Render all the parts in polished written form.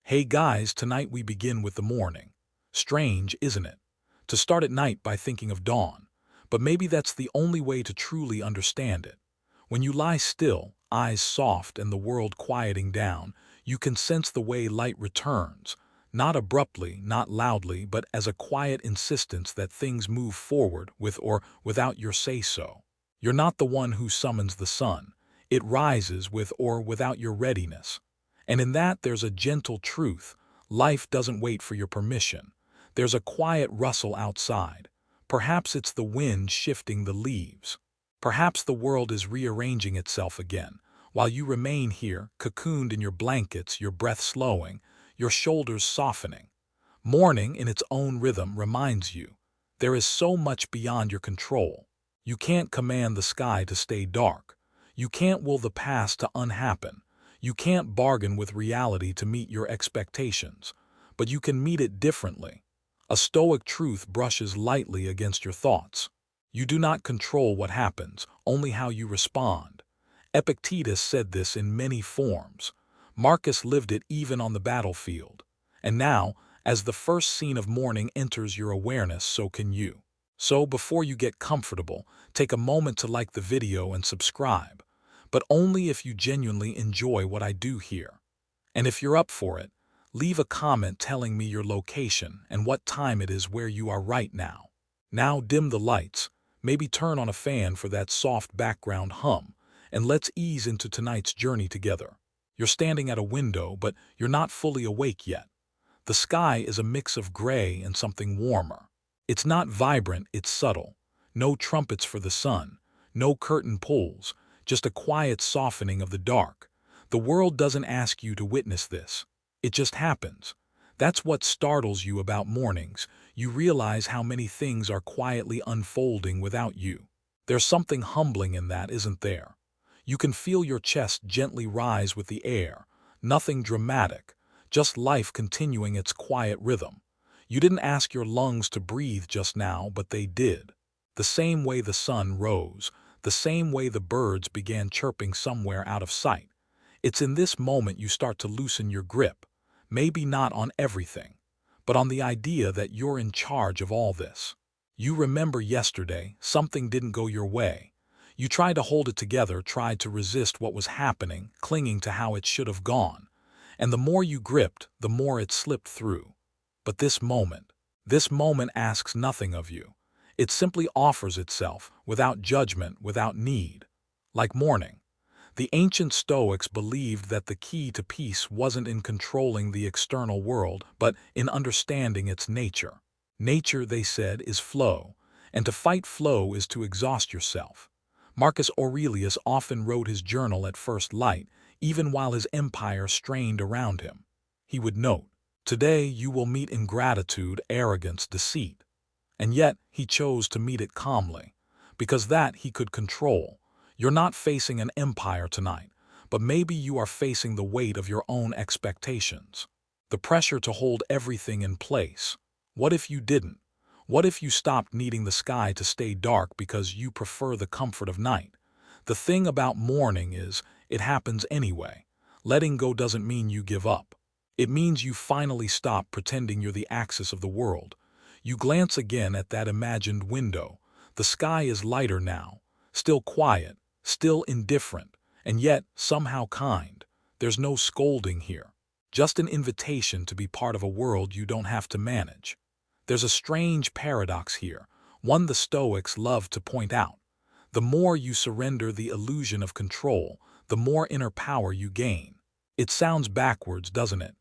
Hey guys, tonight we begin with the morning. Strange, isn't it? To start at night by thinking of dawn. But maybe that's the only way to truly understand it. When you lie still, eyes soft and the world quieting down, you can sense the way light returns, not abruptly, not loudly, but as a quiet insistence that things move forward with or without your say-so. You're not the one who summons the sun. It rises with or without your readiness. And in that there's a gentle truth. Life doesn't wait for your permission. There's a quiet rustle outside. Perhaps it's the wind shifting the leaves. Perhaps the world is rearranging itself again, while you remain here, cocooned in your blankets, your breath slowing, your shoulders softening. Morning, in its own rhythm, reminds you, there is so much beyond your control. You can't command the sky to stay dark. You can't will the past to unhappen. You can't bargain with reality to meet your expectations, but you can meet it differently. A Stoic truth brushes lightly against your thoughts. You do not control what happens, only how you respond. Epictetus said this in many forms. Marcus lived it even on the battlefield. And now, as the first scene of morning enters your awareness, so can you. So before you get comfortable, take a moment to like the video and subscribe. But only if you genuinely enjoy what I do here. And if you're up for it, leave a comment telling me your location and what time it is where you are right now. Now dim the lights, maybe turn on a fan for that soft background hum, and let's ease into tonight's journey together. You're standing at a window, but you're not fully awake yet. The sky is a mix of gray and something warmer. It's not vibrant, it's subtle. No trumpets for the sun, no curtain pulls, just a quiet softening of the dark. The world doesn't ask you to witness this. It just happens. That's what startles you about mornings. You realize how many things are quietly unfolding without you. There's something humbling in that, isn't there? You can feel your chest gently rise with the air. Nothing dramatic, just life continuing its quiet rhythm. You didn't ask your lungs to breathe just now, but they did. The same way the sun rose, the same way the birds began chirping somewhere out of sight. It's in this moment you start to loosen your grip, maybe not on everything, but on the idea that you're in charge of all this. You remember yesterday, something didn't go your way. You tried to hold it together, tried to resist what was happening, clinging to how it should have gone. And the more you gripped, the more it slipped through. But this moment asks nothing of you. It simply offers itself, without judgment, without need. Like morning. The ancient Stoics believed that the key to peace wasn't in controlling the external world, but in understanding its nature. Nature, they said, is flow, and to fight flow is to exhaust yourself. Marcus Aurelius often wrote his journal at first light, even while his empire strained around him. He would note, "Today you will meet ingratitude, arrogance, deceit." And yet, he chose to meet it calmly, because that he could control. You're not facing an empire tonight, but maybe you are facing the weight of your own expectations. The pressure to hold everything in place. What if you didn't? What if you stopped needing the sky to stay dark because you prefer the comfort of night? The thing about morning is, it happens anyway. Letting go doesn't mean you give up. It means you finally stop pretending you're the axis of the world. You glance again at that imagined window. The sky is lighter now, still quiet, still indifferent, and yet somehow kind. There's no scolding here, just an invitation to be part of a world you don't have to manage. There's a strange paradox here, one the Stoics love to point out. The more you surrender the illusion of control, the more inner power you gain. It sounds backwards, doesn't it?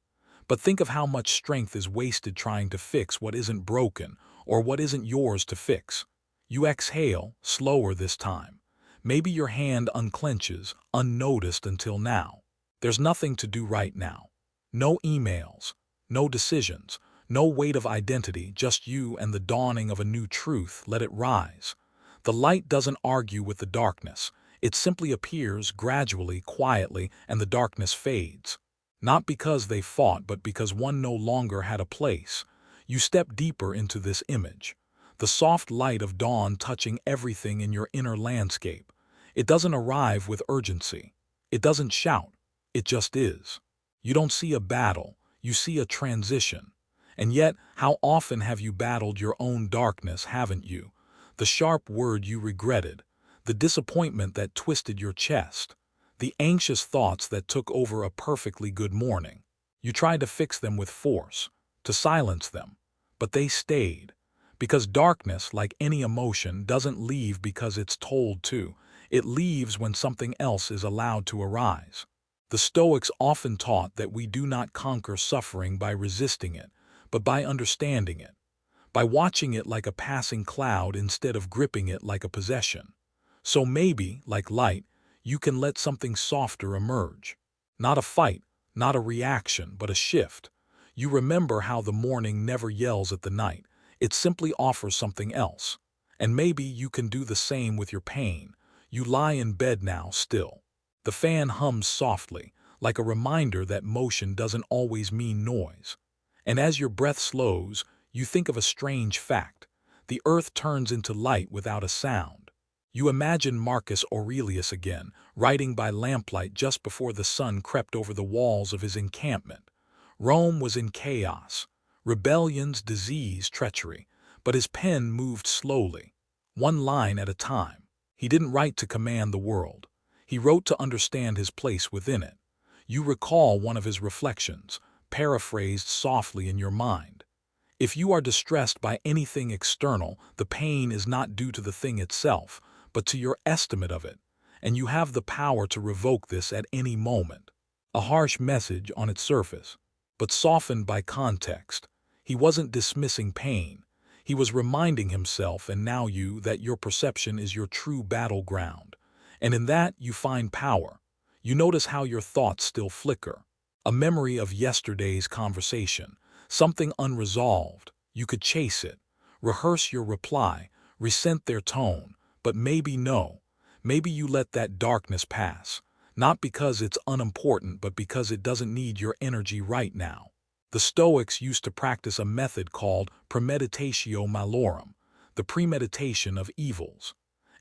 But think of how much strength is wasted trying to fix what isn't broken or what isn't yours to fix. You exhale, slower this time. Maybe your hand unclenches, unnoticed until now. There's nothing to do right now. No emails, no decisions, no weight of identity, just you and the dawning of a new truth. Let it rise. The light doesn't argue with the darkness. It simply appears gradually, quietly, and the darkness fades. Not because they fought, but because one no longer had a place. You step deeper into this image. The soft light of dawn touching everything in your inner landscape. It doesn't arrive with urgency. It doesn't shout. It just is. You don't see a battle. You see a transition. And yet, how often have you battled your own darkness, haven't you? The sharp word you regretted, the disappointment that twisted your chest, the anxious thoughts that took over a perfectly good morning. You tried to fix them with force, to silence them, but they stayed. Because darkness, like any emotion, doesn't leave because it's told to. It leaves when something else is allowed to arise. The Stoics often taught that we do not conquer suffering by resisting it, but by understanding it, by watching it like a passing cloud instead of gripping it like a possession. So maybe, like light, you can let something softer emerge. Not a fight, not a reaction, but a shift. You remember how the morning never yells at the night. It simply offers something else. And maybe you can do the same with your pain. You lie in bed now, still. The fan hums softly, like a reminder that motion doesn't always mean noise. And as your breath slows, you think of a strange fact. The earth turns into light without a sound. You imagine Marcus Aurelius again, writing by lamplight just before the sun crept over the walls of his encampment. Rome was in chaos. Rebellions, disease, treachery. But his pen moved slowly, one line at a time. He didn't write to command the world. He wrote to understand his place within it. You recall one of his reflections, paraphrased softly in your mind. If you are distressed by anything external, the pain is not due to the thing itself, but to your estimate of it, and you have the power to revoke this at any moment. A harsh message on its surface, but softened by context. He wasn't dismissing pain. He was reminding himself, and now you, that your perception is your true battleground. And in that you find power. You notice how your thoughts still flicker. A memory of yesterday's conversation, something unresolved. You could chase it, rehearse your reply, resent their tone, but maybe no. Maybe you let that darkness pass, not because it's unimportant, but because it doesn't need your energy right now. The Stoics used to practice a method called premeditatio malorum, the premeditation of evils.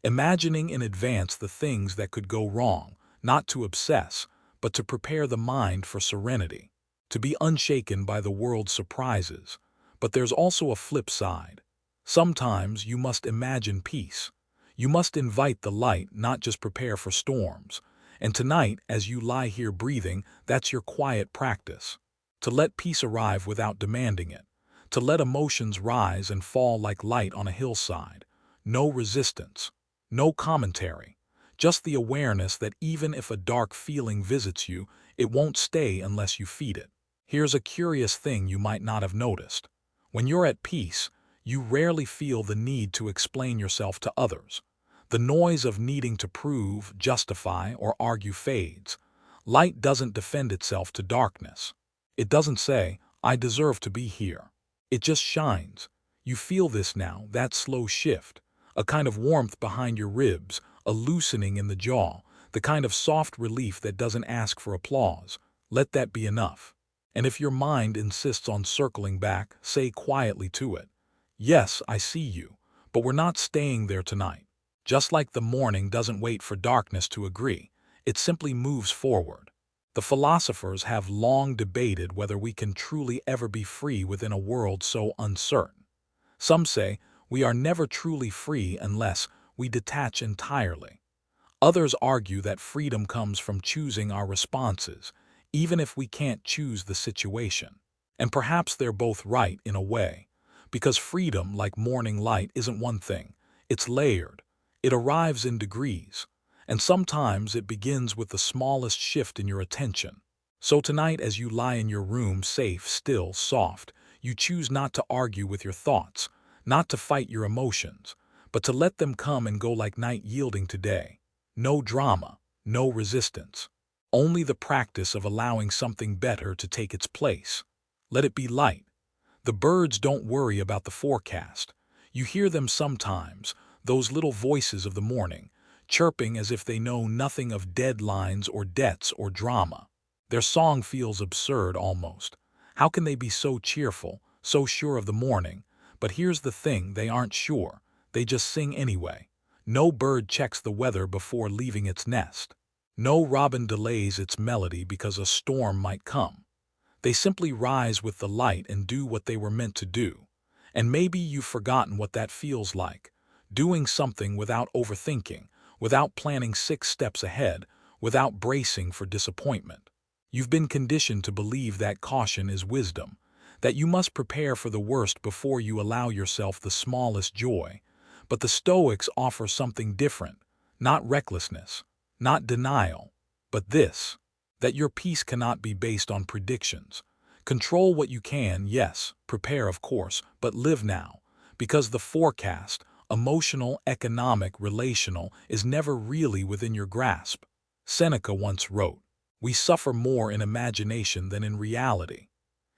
Imagining in advance the things that could go wrong, not to obsess, but to prepare the mind for serenity, to be unshaken by the world's surprises. But there's also a flip side. Sometimes you must imagine peace. You must invite the light, not just prepare for storms. And tonight, as you lie here breathing, that's your quiet practice. To let peace arrive without demanding it. To let emotions rise and fall like light on a hillside. No resistance. No commentary. Just the awareness that even if a dark feeling visits you, it won't stay unless you feed it. Here's a curious thing you might not have noticed. When you're at peace, you rarely feel the need to explain yourself to others. The noise of needing to prove, justify, or argue fades. Light doesn't defend itself to darkness. It doesn't say, "I deserve to be here." It just shines. You feel this now, that slow shift, a kind of warmth behind your ribs, a loosening in the jaw, the kind of soft relief that doesn't ask for applause. Let that be enough. And if your mind insists on circling back, say quietly to it, "Yes, I see you, but we're not staying there tonight." Just like the morning doesn't wait for darkness to agree, it simply moves forward. The philosophers have long debated whether we can truly ever be free within a world so uncertain. Some say we are never truly free unless we detach entirely. Others argue that freedom comes from choosing our responses, even if we can't choose the situation. And perhaps they're both right in a way, because freedom, like morning light, isn't one thing. It's layered. It arrives in degrees, and sometimes it begins with the smallest shift in your attention. So tonight, as you lie in your room, safe, still, soft, you choose not to argue with your thoughts, not to fight your emotions, but to let them come and go like night yielding to day. No drama, no resistance. Only the practice of allowing something better to take its place. Let it be light. The birds don't worry about the forecast. You hear them sometimes, those little voices of the morning, chirping as if they know nothing of deadlines or debts or drama. Their song feels absurd almost. How can they be so cheerful, so sure of the morning? But here's the thing, they aren't sure. They just sing anyway. No bird checks the weather before leaving its nest. No robin delays its melody because a storm might come. They simply rise with the light and do what they were meant to do. And maybe you've forgotten what that feels like. Doing something without overthinking, without planning 6 steps ahead, without bracing for disappointment. You've been conditioned to believe that caution is wisdom, that you must prepare for the worst before you allow yourself the smallest joy. But the Stoics offer something different, not recklessness, not denial, but this, that your peace cannot be based on predictions. Control what you can, yes, prepare of course, but live now, because the forecast, emotional, economic, relational, is never really within your grasp. Seneca once wrote, "We suffer more in imagination than in reality."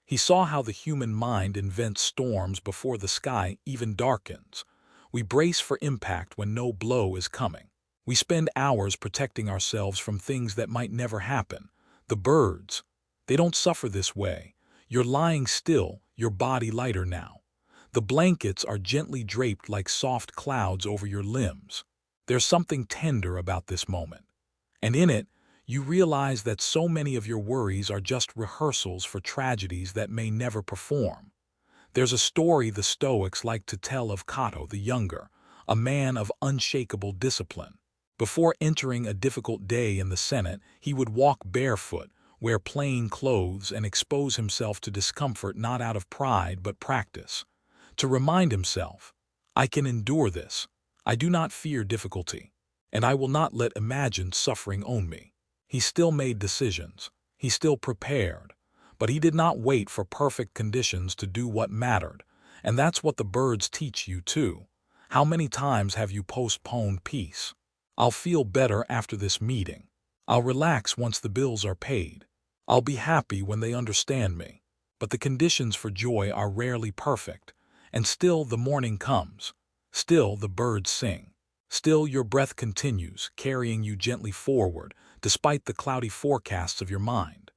He saw how the human mind invents storms before the sky even darkens. We brace for impact when no blow is coming. We spend hours protecting ourselves from things that might never happen. The birds, they don't suffer this way. You're lying still, your body lighter now. The blankets are gently draped like soft clouds over your limbs. There's something tender about this moment. And in it, you realize that so many of your worries are just rehearsals for tragedies that may never perform. There's a story the Stoics like to tell of Cato the Younger, a man of unshakable discipline. Before entering a difficult day in the Senate, he would walk barefoot, wear plain clothes, and expose himself to discomfort not out of pride but practice. To remind himself, "I can endure this. I do not fear difficulty, and I will not let imagined suffering own me." He still made decisions. He still prepared. But he did not wait for perfect conditions to do what mattered. And that's what the birds teach you too. How many times have you postponed peace? "I'll feel better after this meeting. I'll relax once the bills are paid. I'll be happy when they understand me." But the conditions for joy are rarely perfect. And still the morning comes. Still the birds sing. Still your breath continues, carrying you gently forward, despite the cloudy forecasts of your mind.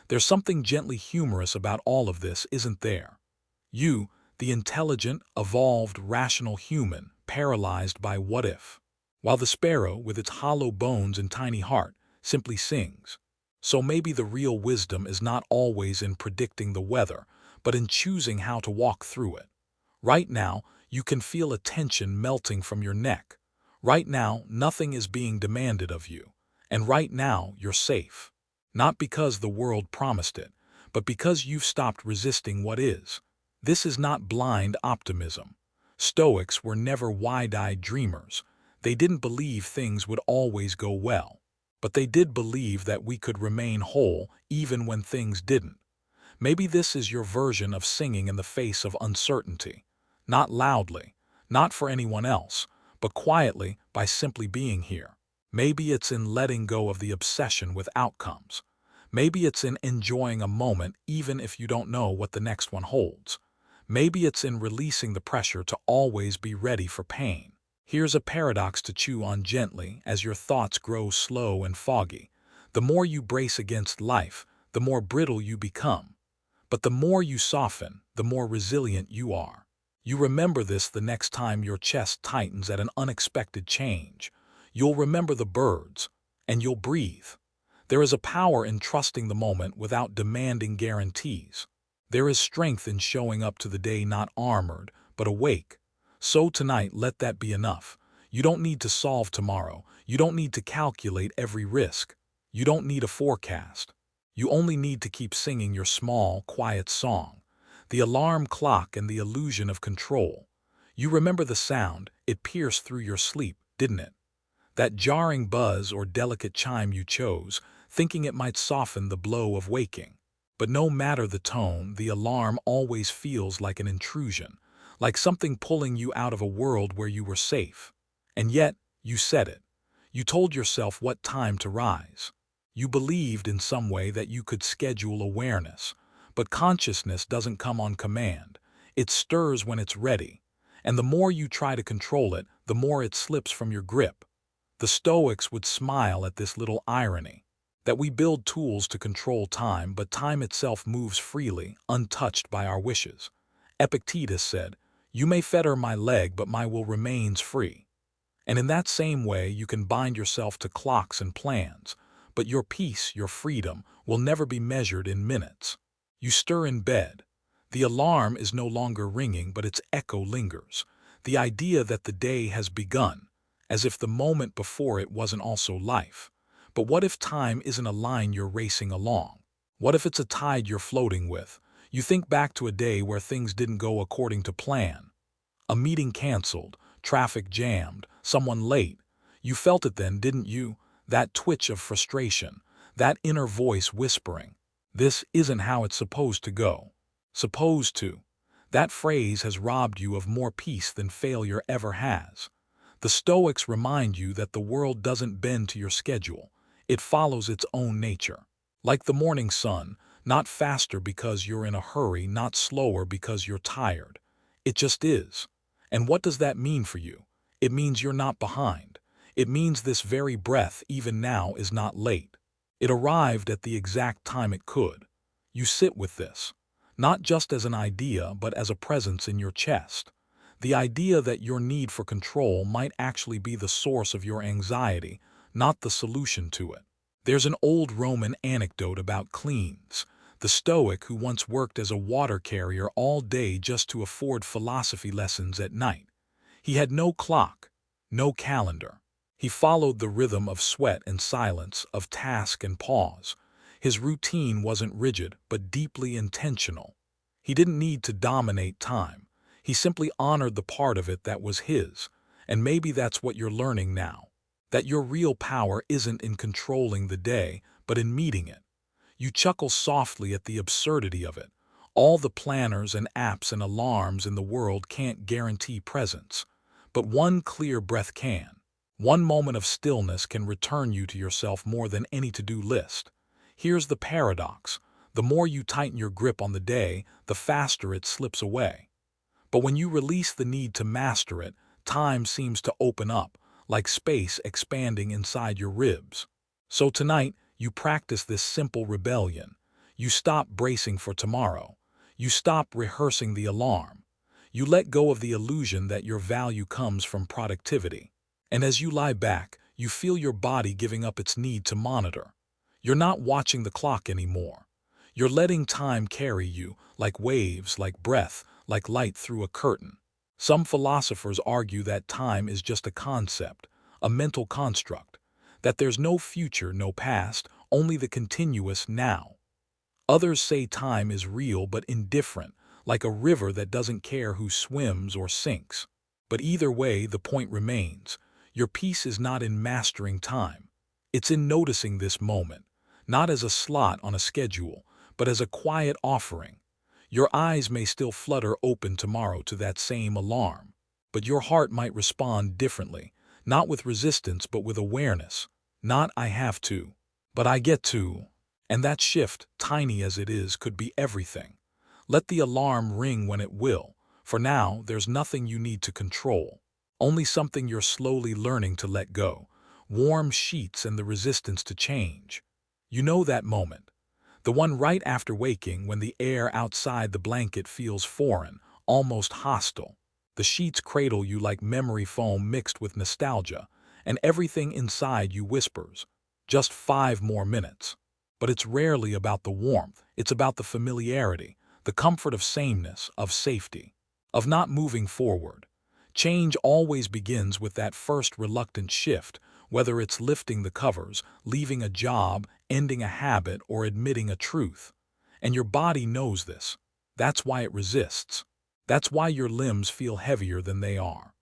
There's something gently humorous about all of this, isn't there? You, the intelligent, evolved, rational human, paralyzed by what if, while the sparrow, with its hollow bones and tiny heart, simply sings. So maybe the real wisdom is not always in predicting the weather, but in choosing how to walk through it. Right now, you can feel a tension melting from your neck. Right now, nothing is being demanded of you. And right now, you're safe. Not because the world promised it, but because you've stopped resisting what is. This is not blind optimism. Stoics were never wide-eyed dreamers. They didn't believe things would always go well. But they did believe that we could remain whole even when things didn't. Maybe this is your version of singing in the face of uncertainty. Not loudly, not for anyone else, but quietly by simply being here. Maybe it's in letting go of the obsession with outcomes. Maybe it's in enjoying a moment even if you don't know what the next one holds. Maybe it's in releasing the pressure to always be ready for pain. Here's a paradox to chew on gently as your thoughts grow slow and foggy. The more you brace against life, the more brittle you become. But the more you soften, the more resilient you are. You remember this the next time your chest tightens at an unexpected change. You'll remember the birds, and you'll breathe. There is a power in trusting the moment without demanding guarantees. There is strength in showing up to the day not armored, but awake. So tonight, let that be enough. You don't need to solve tomorrow. You don't need to calculate every risk. You don't need a forecast. You only need to keep singing your small, quiet song. The alarm clock and the illusion of control. You remember the sound, it pierced through your sleep, didn't it? That jarring buzz or delicate chime you chose, thinking it might soften the blow of waking. But no matter the tone, the alarm always feels like an intrusion, like something pulling you out of a world where you were safe. And yet, you said it. You told yourself what time to rise. You believed in some way that you could schedule awareness. But consciousness doesn't come on command. It stirs when it's ready. And the more you try to control it, the more it slips from your grip. The Stoics would smile at this little irony, that we build tools to control time, but time itself moves freely, untouched by our wishes. Epictetus said, "You may fetter my leg, but my will remains free." And in that same way, you can bind yourself to clocks and plans, but your peace, your freedom, will never be measured in minutes. You stir in bed. The alarm is no longer ringing, but its echo lingers. The idea that the day has begun, as if the moment before it wasn't also life. But what if time isn't a line you're racing along? What if it's a tide you're floating with? You think back to a day where things didn't go according to plan. A meeting canceled, traffic jammed, someone late. You felt it then, didn't you? That twitch of frustration, that inner voice whispering, "This isn't how it's supposed to go." Supposed to. That phrase has robbed you of more peace than failure ever has. The Stoics remind you that the world doesn't bend to your schedule. It follows its own nature. Like the morning sun, not faster because you're in a hurry, not slower because you're tired. It just is. And what does that mean for you? It means you're not behind. It means this very breath, even now, is not late. It arrived at the exact time it could. You sit with this, not just as an idea, but as a presence in your chest. The idea that your need for control might actually be the source of your anxiety, not the solution to it. There's an old Roman anecdote about Cleans, the Stoic who once worked as a water carrier all day just to afford philosophy lessons at night. He had no clock, no calendar. He followed the rhythm of sweat and silence, of task and pause. His routine wasn't rigid, but deeply intentional. He didn't need to dominate time. He simply honored the part of it that was his. And maybe that's what you're learning now. That your real power isn't in controlling the day, but in meeting it. You chuckle softly at the absurdity of it. All the planners and apps and alarms in the world can't guarantee presence. But one clear breath can. One moment of stillness can return you to yourself more than any to-do list. Here's the paradox. The more you tighten your grip on the day, the faster it slips away. But when you release the need to master it, time seems to open up, like space expanding inside your ribs. So tonight, you practice this simple rebellion. You stop bracing for tomorrow. You stop rehearsing the alarm. You let go of the illusion that your value comes from productivity. And as you lie back, you feel your body giving up its need to monitor. You're not watching the clock anymore. You're letting time carry you, like waves, like breath, like light through a curtain. Some philosophers argue that time is just a concept, a mental construct, that there's no future, no past, only the continuous now. Others say time is real but indifferent, like a river that doesn't care who swims or sinks. But either way, the point remains. Your peace is not in mastering time. It's in noticing this moment, not as a slot on a schedule, but as a quiet offering. Your eyes may still flutter open tomorrow to that same alarm, but your heart might respond differently, not with resistance but with awareness. Not "I have to," but "I get to." And that shift, tiny as it is, could be everything. Let the alarm ring when it will. For now, there's nothing you need to control. Only something you're slowly learning to let go. Warm sheets and the resistance to change. You know that moment. The one right after waking, when the air outside the blanket feels foreign, almost hostile. The sheets cradle you like memory foam mixed with nostalgia, and everything inside you whispers, "Just 5 more minutes." But it's rarely about the warmth. It's about the familiarity, the comfort of sameness, of safety, of not moving forward. Change always begins with that first reluctant shift, whether it's lifting the covers, leaving a job, ending a habit, or admitting a truth. And your body knows this. That's why it resists. That's why your limbs feel heavier than they are.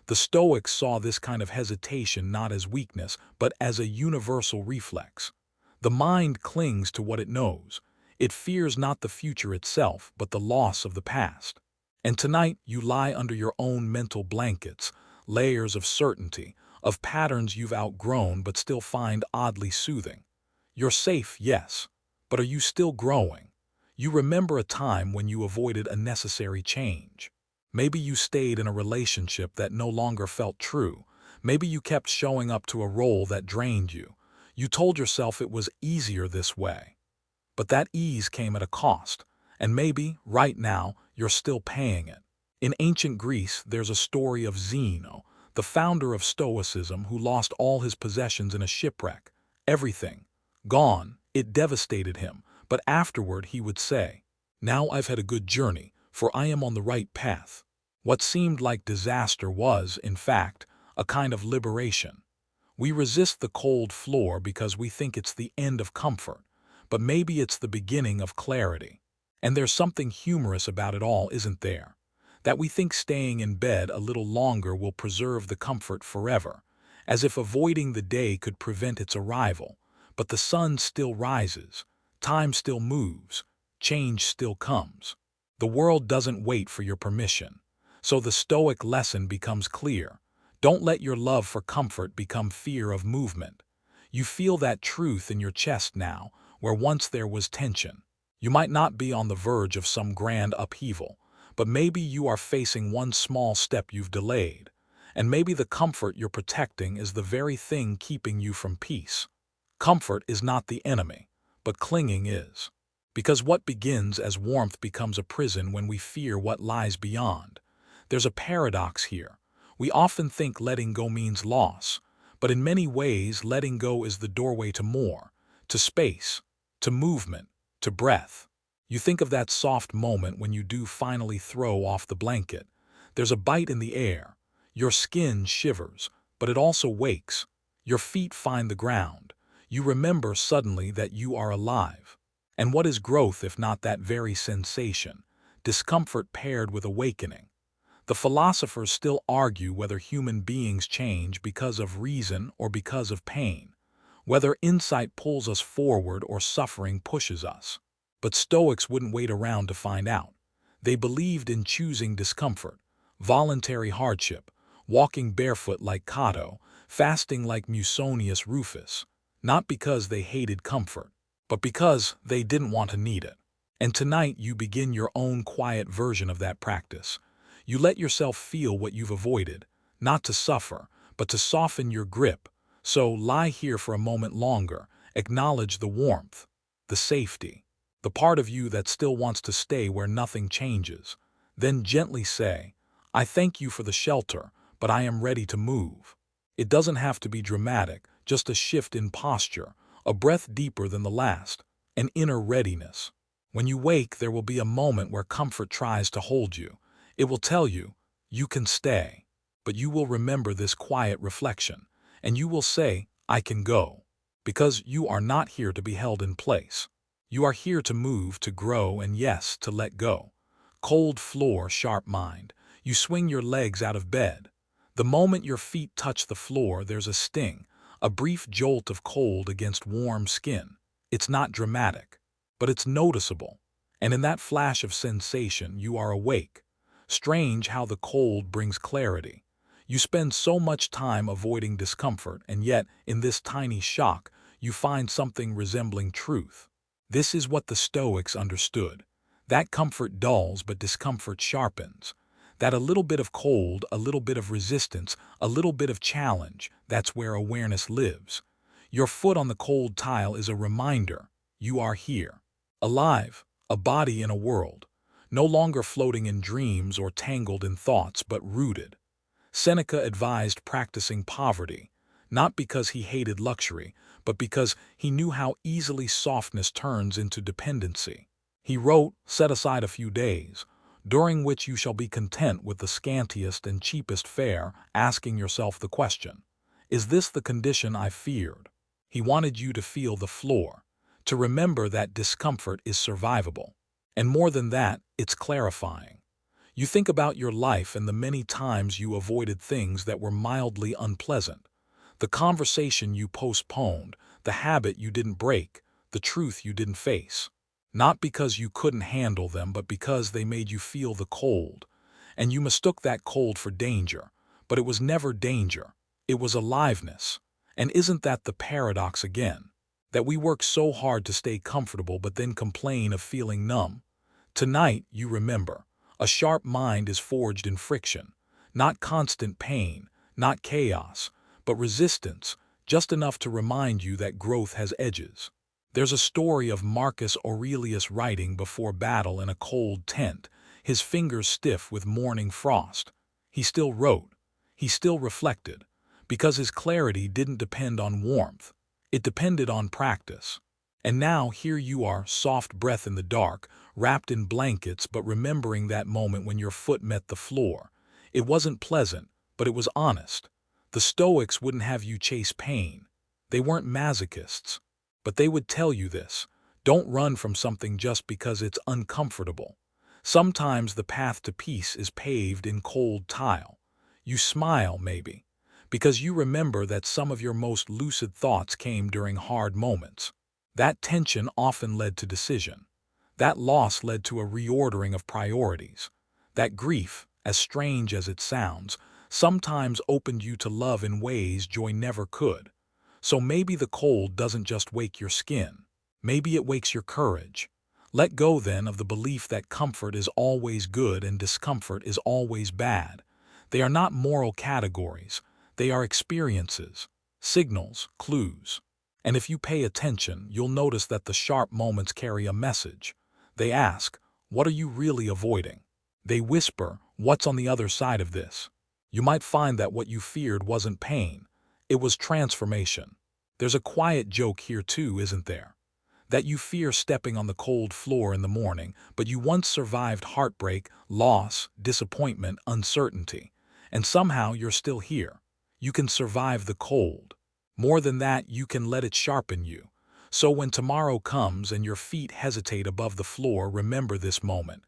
The Stoics saw this kind of hesitation not as weakness, but as a universal reflex. The mind clings to what it knows. It fears not the future itself, but the loss of the past. And tonight you lie under your own mental blankets, layers of certainty, of patterns you've outgrown but still find oddly soothing. You're safe, yes, but are you still growing? You remember a time when you avoided a necessary change. Maybe you stayed in a relationship that no longer felt true. Maybe you kept showing up to a role that drained you. You told yourself it was easier this way. But that ease came at a cost, and maybe, right now, you're still paying it. In ancient Greece, there's a story of Zeno, the founder of Stoicism, who lost all his possessions in a shipwreck. Everything gone. It devastated him, but afterward he would say, Now I've had a good journey, for I am on the right path. What seemed like disaster was, in fact, a kind of liberation. We resist the cold floor because we think it's the end of comfort, but maybe it's the beginning of clarity. And there's something humorous about it all, isn't there? That we think staying in bed a little longer will preserve the comfort forever, as if avoiding the day could prevent its arrival. But the sun still rises, time still moves, change still comes. The world doesn't wait for your permission. So the Stoic lesson becomes clear. Don't let your love for comfort become fear of movement. You feel that truth in your chest now, where once there was tension. You might not be on the verge of some grand upheaval, but maybe you are facing one small step you've delayed. And maybe the comfort you're protecting is the very thing keeping you from peace. Comfort is not the enemy, but clinging is. Because what begins as warmth becomes a prison when we fear what lies beyond. There's a paradox here. We often think letting go means loss, but in many ways letting go is the doorway to more, to space, to movement, to breath. You think of that soft moment when you do finally throw off the blanket. There's a bite in the air. Your skin shivers, but it also wakes. Your feet find the ground. You remember suddenly that you are alive. And what is growth if not that very sensation? Discomfort paired with awakening. The philosophers still argue whether human beings change because of reason or because of pain, whether insight pulls us forward or suffering pushes us. But Stoics wouldn't wait around to find out. They believed in choosing discomfort, voluntary hardship, walking barefoot like Cato, fasting like Musonius Rufus, not because they hated comfort, but because they didn't want to need it. And tonight you begin your own quiet version of that practice. You let yourself feel what you've avoided, not to suffer, but to soften your grip. So lie here for a moment longer, acknowledge the warmth, the safety, the part of you that still wants to stay where nothing changes. Then gently say, I thank you for the shelter, but I am ready to move. It doesn't have to be dramatic, just a shift in posture, a breath deeper than the last, an inner readiness. When you wake, there will be a moment where comfort tries to hold you. It will tell you, you can stay, but you will remember this quiet reflection, and you will say, I can go, because you are not here to be held in place. You are here to move, to grow, and yes, to let go. Cold floor, sharp mind. You swing your legs out of bed. The moment your feet touch the floor, there's a sting, a brief jolt of cold against warm skin. It's not dramatic, but it's noticeable, and in that flash of sensation, you are awake. Strange how the cold brings clarity. You spend so much time avoiding discomfort, and yet, in this tiny shock, you find something resembling truth. This is what the Stoics understood. That comfort dulls, but discomfort sharpens. That a little bit of cold, a little bit of resistance, a little bit of challenge, that's where awareness lives. Your foot on the cold tile is a reminder. You are here. Alive, a body in a world. No longer floating in dreams or tangled in thoughts, but rooted. Seneca advised practicing poverty, not because he hated luxury, but because he knew how easily softness turns into dependency. He wrote, set aside a few days, during which you shall be content with the scantiest and cheapest fare, asking yourself the question, is this the condition I feared? He wanted you to feel the floor, to remember that discomfort is survivable. And more than that, it's clarifying. You think about your life and the many times you avoided things that were mildly unpleasant. The conversation you postponed, the habit you didn't break, the truth you didn't face. Not because you couldn't handle them, but because they made you feel the cold. And you mistook that cold for danger. But it was never danger. It was aliveness. And isn't that the paradox again? That we work so hard to stay comfortable but then complain of feeling numb. Tonight, you remember, a sharp mind is forged in friction. Not constant pain, not chaos, but resistance, just enough to remind you that growth has edges. There's a story of Marcus Aurelius writing before battle in a cold tent, his fingers stiff with morning frost. He still wrote. He still reflected, because his clarity didn't depend on warmth. It depended on practice. And now here you are, soft breath in the dark, wrapped in blankets but remembering that moment when your foot met the floor. It wasn't pleasant, but it was honest. The Stoics wouldn't have you chase pain. They weren't masochists. But they would tell you this: don't run from something just because it's uncomfortable. Sometimes the path to peace is paved in cold tile. You smile, maybe, because you remember that some of your most lucid thoughts came during hard moments. That tension often led to decision. That loss led to a reordering of priorities. That grief, as strange as it sounds, sometimes opened you to love in ways joy never could. So maybe the cold doesn't just wake your skin. Maybe it wakes your courage. Let go then of the belief that comfort is always good and discomfort is always bad. They are not moral categories. They are experiences, signals, clues. And if you pay attention, you'll notice that the sharp moments carry a message. They ask, what are you really avoiding? They whisper, what's on the other side of this? You might find that what you feared wasn't pain. It was transformation. There's a quiet joke here too, isn't there? That you fear stepping on the cold floor in the morning, but you once survived heartbreak, loss, disappointment, uncertainty. And somehow you're still here. You can survive the cold. More than that, you can let it sharpen you. So when tomorrow comes and your feet hesitate above the floor, remember this moment.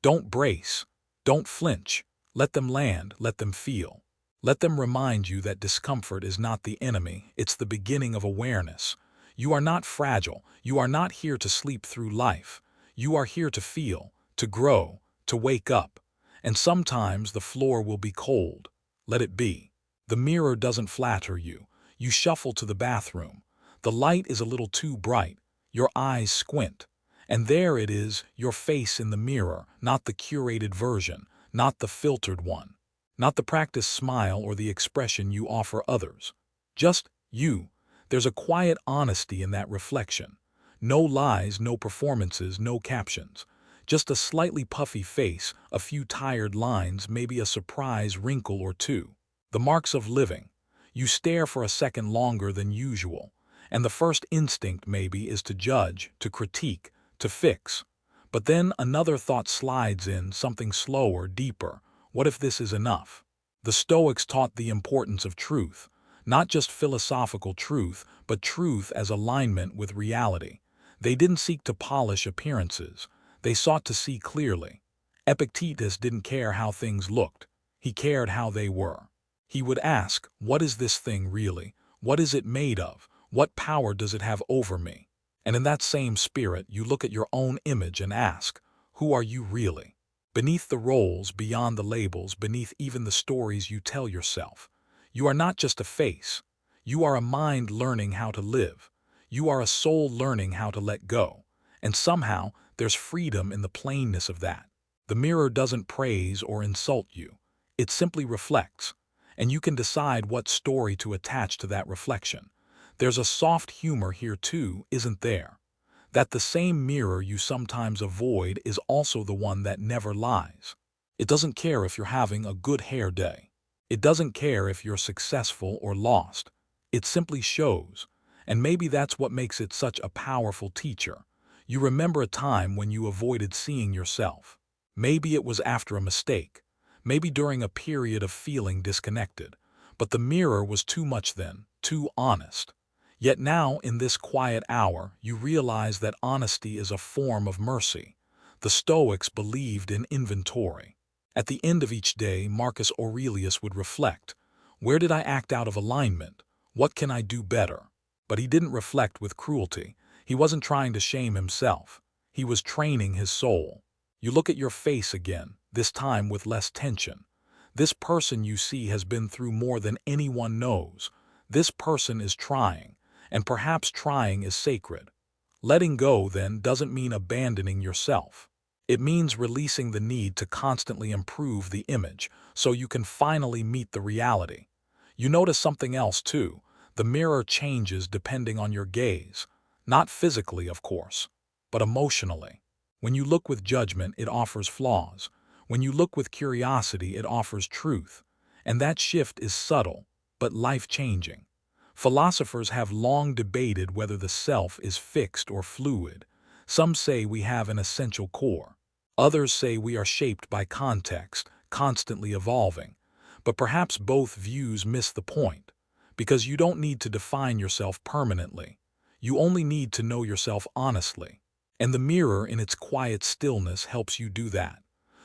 Don't brace. Don't flinch. Let them land. Let them feel. Let them remind you that discomfort is not the enemy. It's the beginning of awareness. You are not fragile. You are not here to sleep through life. You are here to feel, to grow, to wake up. And sometimes the floor will be cold. Let it be. The mirror doesn't flatter you. You shuffle to the bathroom. The light is a little too bright. Your eyes squint. And there it is, your face in the mirror, not the curated version, not the filtered one, not the practiced smile or the expression you offer others. Just you. There's a quiet honesty in that reflection. No lies, no performances, no captions. Just a slightly puffy face, a few tired lines, maybe a surprise wrinkle or two. The marks of living. You stare for a second longer than usual, and the first instinct maybe is to judge, to critique, to fix. But then another thought slides in, something slower, deeper. What if this is enough? The Stoics taught the importance of truth, not just philosophical truth, but truth as alignment with reality. They didn't seek to polish appearances. They sought to see clearly. Epictetus didn't care how things looked. He cared how they were. He would ask, what is this thing really? What is it made of? What power does it have over me? And in that same spirit, you look at your own image and ask, who are you really? Beneath the roles, beyond the labels, beneath even the stories you tell yourself. You are not just a face. You are a mind learning how to live. You are a soul learning how to let go. And somehow, there's freedom in the plainness of that. The mirror doesn't praise or insult you. It simply reflects. And you can decide what story to attach to that reflection. There's a soft humor here too, isn't there? That the same mirror you sometimes avoid is also the one that never lies. It doesn't care if you're having a good hair day. It doesn't care if you're successful or lost. It simply shows. And maybe that's what makes it such a powerful teacher. You remember a time when you avoided seeing yourself. Maybe it was after a mistake. Maybe during a period of feeling disconnected. But the mirror was too much then, too honest. Yet now, in this quiet hour, you realize that honesty is a form of mercy. The Stoics believed in inventory. At the end of each day, Marcus Aurelius would reflect, where did I act out of alignment? What can I do better? But he didn't reflect with cruelty. He wasn't trying to shame himself. He was training his soul. You look at your face again, this time with less tension. This person you see has been through more than anyone knows. This person is trying, and perhaps trying is sacred. Letting go, then, doesn't mean abandoning yourself. It means releasing the need to constantly improve the image so you can finally meet the reality. You notice something else, too. The mirror changes depending on your gaze. Not physically, of course, but emotionally. When you look with judgment, it offers flaws. When you look with curiosity, it offers truth. And that shift is subtle, but life-changing. Philosophers have long debated whether the self is fixed or fluid. Some say we have an essential core. Others say we are shaped by context, constantly evolving. But perhaps both views miss the point, because you don't need to define yourself permanently. You only need to know yourself honestly. And the mirror in its quiet stillness helps you do that.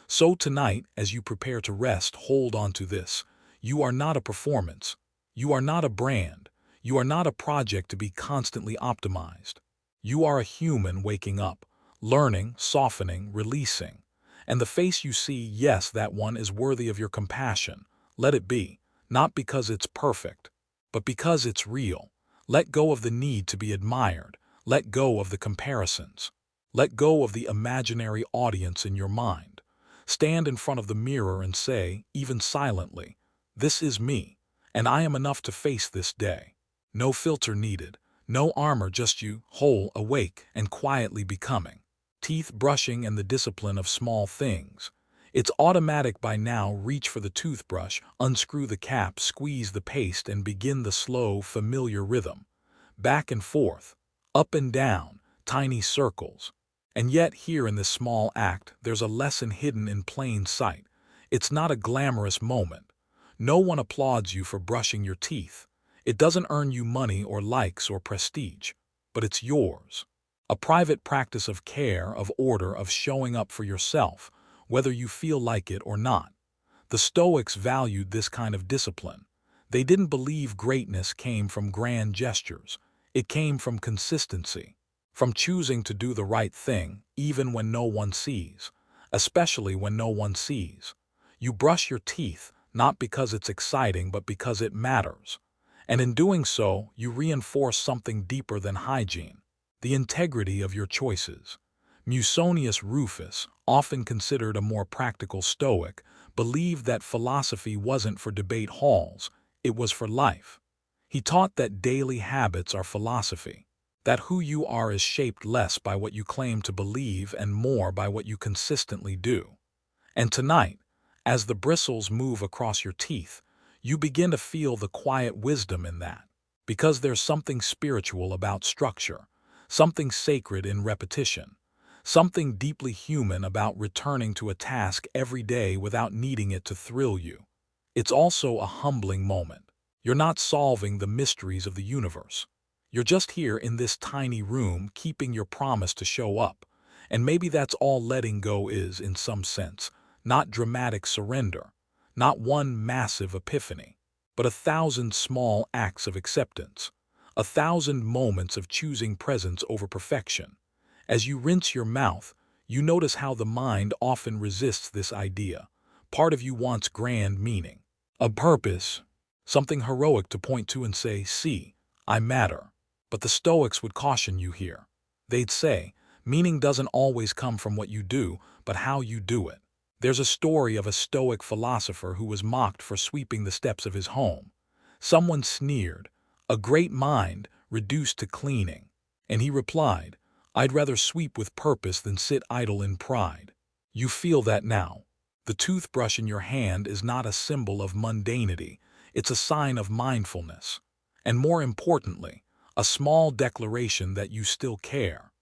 So tonight, as you prepare to rest, hold on to this. You are not a performance. You are not a brand. You are not a project to be constantly optimized. You are a human waking up, learning, softening, releasing. And the face you see, yes, that one is worthy of your compassion. Let it be, not because it's perfect, but because it's real. Let go of the need to be admired. Let go of the comparisons. Let go of the imaginary audience in your mind. Stand in front of the mirror and say, even silently, "This is me, and I am enough to face this day." No filter needed, no armor, just you, whole, awake, and quietly becoming. Teeth brushing and the discipline of small things. It's automatic by now. Reach for the toothbrush, unscrew the cap, squeeze the paste, and begin the slow, familiar rhythm. Back and forth, up and down, tiny circles. And yet here in this small act, there's a lesson hidden in plain sight. It's not a glamorous moment. No one applauds you for brushing your teeth. It doesn't earn you money or likes or prestige, but it's yours. A private practice of care, of order, of showing up for yourself, whether you feel like it or not. The Stoics valued this kind of discipline. They didn't believe greatness came from grand gestures. It came from consistency, from choosing to do the right thing, even when no one sees, especially when no one sees. You brush your teeth, not because it's exciting, but because it matters. And in doing so, you reinforce something deeper than hygiene, the integrity of your choices. Musonius Rufus, often considered a more practical Stoic, believed that philosophy wasn't for debate halls, it was for life. He taught that daily habits are philosophy, that who you are is shaped less by what you claim to believe and more by what you consistently do. And tonight, as the bristles move across your teeth, you begin to feel the quiet wisdom in that, because there's something spiritual about structure, something sacred in repetition, something deeply human about returning to a task every day without needing it to thrill you. It's also a humbling moment. You're not solving the mysteries of the universe. You're just here in this tiny room, keeping your promise to show up. And maybe that's all letting go is, in some sense, not dramatic surrender, not one massive epiphany, but 1,000 small acts of acceptance, 1,000 moments of choosing presence over perfection. As you rinse your mouth, you notice how the mind often resists this idea. Part of you wants grand meaning, a purpose, something heroic to point to and say, "See, I matter." But the Stoics would caution you here. They'd say, meaning doesn't always come from what you do, but how you do it. There's a story of a Stoic philosopher who was mocked for sweeping the steps of his home. Someone sneered, "A great mind reduced to cleaning." And he replied, "I'd rather sweep with purpose than sit idle in pride." You feel that now. The toothbrush in your hand is not a symbol of mundanity, it's a sign of mindfulness. And more importantly, a small declaration that you still care.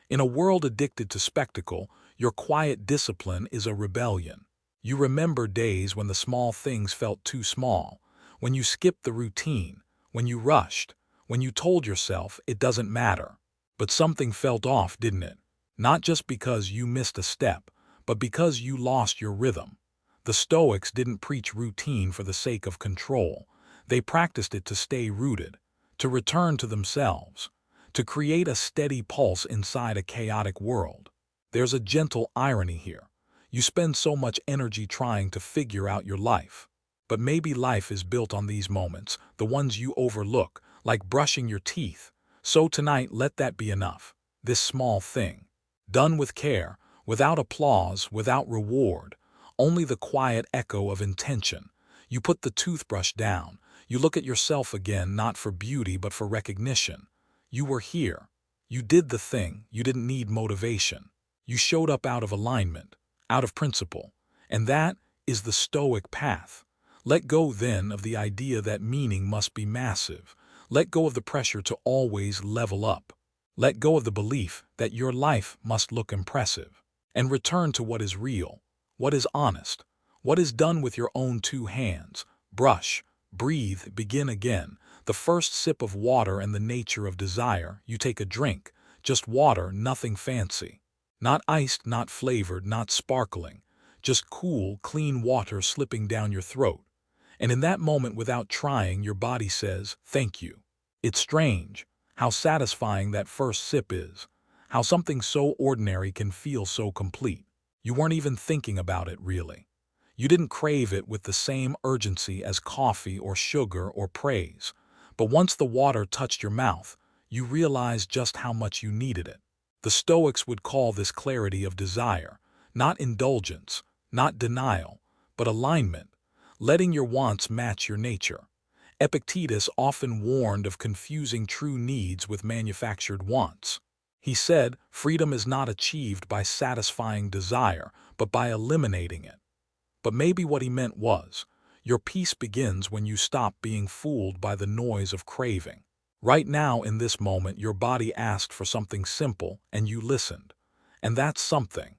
In a world addicted to spectacle, your quiet discipline is a rebellion. You remember days when the small things felt too small, when you skipped the routine, when you rushed, when you told yourself it doesn't matter. But something felt off, didn't it? Not just because you missed a step, but because you lost your rhythm. The Stoics didn't preach routine for the sake of control. They practiced it to stay rooted, to return to themselves, to create a steady pulse inside a chaotic world. There's a gentle irony here. You spend so much energy trying to figure out your life. But maybe life is built on these moments, the ones you overlook, like brushing your teeth. So tonight, let that be enough. This small thing. Done with care, without applause, without reward, only the quiet echo of intention. You put the toothbrush down. You look at yourself again, not for beauty, but for recognition. You were here. You did the thing. You didn't need motivation. You showed up out of alignment, out of principle. And that is the Stoic path. Let go then of the idea that meaning must be massive. Let go of the pressure to always level up. Let go of the belief that your life must look impressive. And return to what is real, what is honest, what is done with your own two hands. Brush, breathe, begin again. The first sip of water and the nature of desire. You take a drink, just water, nothing fancy. Not iced, not flavored, not sparkling. Just cool, clean water slipping down your throat. And in that moment, without trying, your body says, "Thank you." It's strange how satisfying that first sip is, how something so ordinary can feel so complete. You weren't even thinking about it, really. You didn't crave it with the same urgency as coffee or sugar or praise. But once the water touched your mouth, you realized just how much you needed it. The Stoics would call this clarity of desire, not indulgence, not denial, but alignment, letting your wants match your nature. Epictetus often warned of confusing true needs with manufactured wants. He said, freedom is not achieved by satisfying desire, but by eliminating it. But maybe what he meant was, your peace begins when you stop being fooled by the noise of craving. Right now, in this moment, your body asked for something simple, and you listened. And that's something.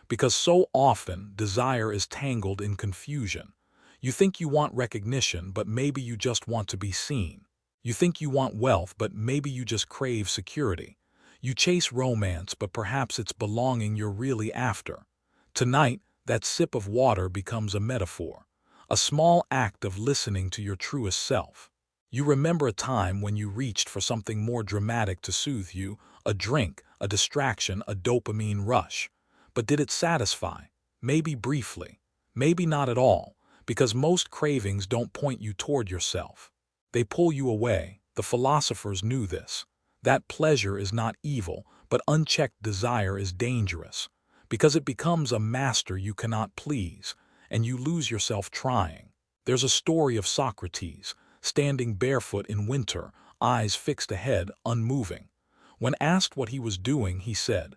Because so often, desire is tangled in confusion. You think you want recognition, but maybe you just want to be seen. You think you want wealth, but maybe you just crave security. You chase romance, but perhaps it's belonging you're really after. Tonight, that sip of water becomes a metaphor, a small act of listening to your truest self. You remember a time when you reached for something more dramatic to soothe you, a drink, a distraction, a dopamine rush. But did it satisfy? Maybe briefly, maybe not at all, because most cravings don't point you toward yourself. They pull you away. The philosophers knew this. That pleasure is not evil, but unchecked desire is dangerous, because it becomes a master you cannot please, and you lose yourself trying. There's a story of Socrates, standing barefoot in winter, eyes fixed ahead, unmoving. When asked what he was doing, he said,